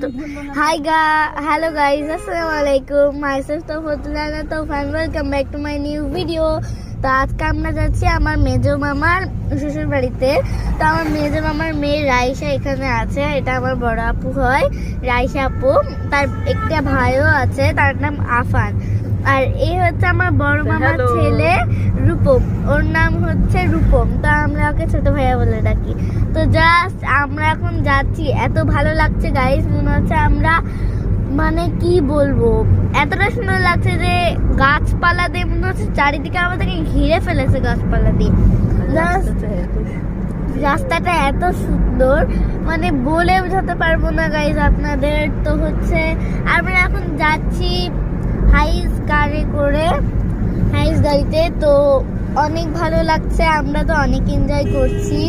Hello guys, Assalamualaikum. Myself Tawfiqullah Tawfan. Welcome back to my new video. তো আজকে আমরা যাচ্ছি আমার মেজো মামার শ্বশুর বাড়িতে। তো আমার মেজো মামার মেয়ে রাইসা এখানে আছে, এটা আমার বড় আপু হয় রাইসা আপু। তার একটা ভাইও আছে, তার নাম আফান। আর এই হচ্ছে আমার বড় মামার ছেলে রূপম, ওর নাম হচ্ছে রূপম। তো আমরা ওকে ছোট ভাইয়া বলে ডাকি। তো জাস্ট আমরা এখন যাচ্ছি, এত ভালো লাগছে গাইস, মনে হচ্ছে আমরা মানে কি বলবো, এতটা সুন্দর লাগছে যে গাছপালা দিয়ে মনে হচ্ছে চারিদিকে আমাদেরকে ঘিরে ফেলেছে গাছপালা দিয়ে। রাস্তাটা এত সুন্দর, মানে বলে বোঝাতে পারবো না গাইস আপনাদের। তো হচ্ছে আমরা এখন যাচ্ছি হাইস গাড়িতে। তো অনেক ভালো লাগছে, আমরা তো অনেক এনজয় করছি।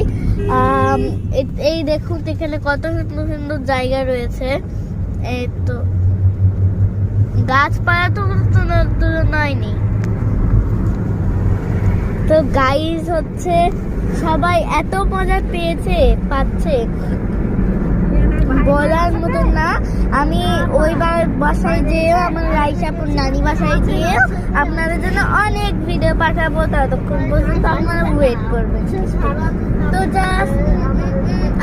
এই দেখুন এখানে কত সুন্দর সুন্দর জায়গা রয়েছে। এই তো গাছপালা তো তুলনায় নেই। তো গাইস হচ্ছে সবাই এত মজা পাচ্ছে বলার মতো না। আমি ওইবার বাসায় যেয়েও, আমার রাইসাপুর নানি বাসায় যেয়েও আপনাদের জন্য অনেক ভিডিও পাঠাবো, ততক্ষণ পর্যন্ত আপনারা ওয়েট করবেন। তো জাস্ট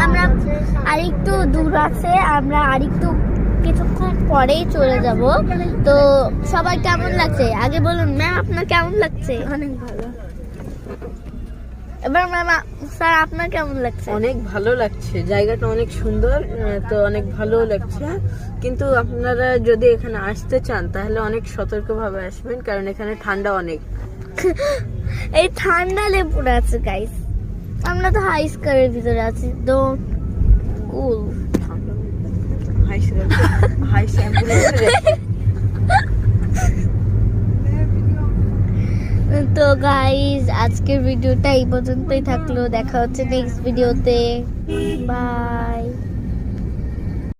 আমরা আরেকটু দূর আছে, আমরা আরেকটু কিছুক্ষণ পরেই চলে যাব। তো সবাই কেমন লাগছে আগে বলুন ম্যাম, আপনার কেমন লাগছে? অনেক ভালো। এবার ম্যাম স্যার আপনার কেমন লাগছে? অনেক ভালো লাগছে, জায়গাটা অনেক সুন্দর, তো অনেক ভালো লাগছে। কিন্তু আপনারা যদি এখানে আসতে চান তাহলে অনেক সতর্কভাবে আসবেন, কারণ এখানে ঠান্ডা অনেক। এই ঠান্ডা লেবুর আছে গাইস, আমরা তো হাই স্কারের ভিতরে আছি। তো কুল তো গাইস আজকের ভিডিওটা এই পর্যন্তই থাকলো, দেখা হচ্ছে নেক্সট ভিডিওতে। বাই।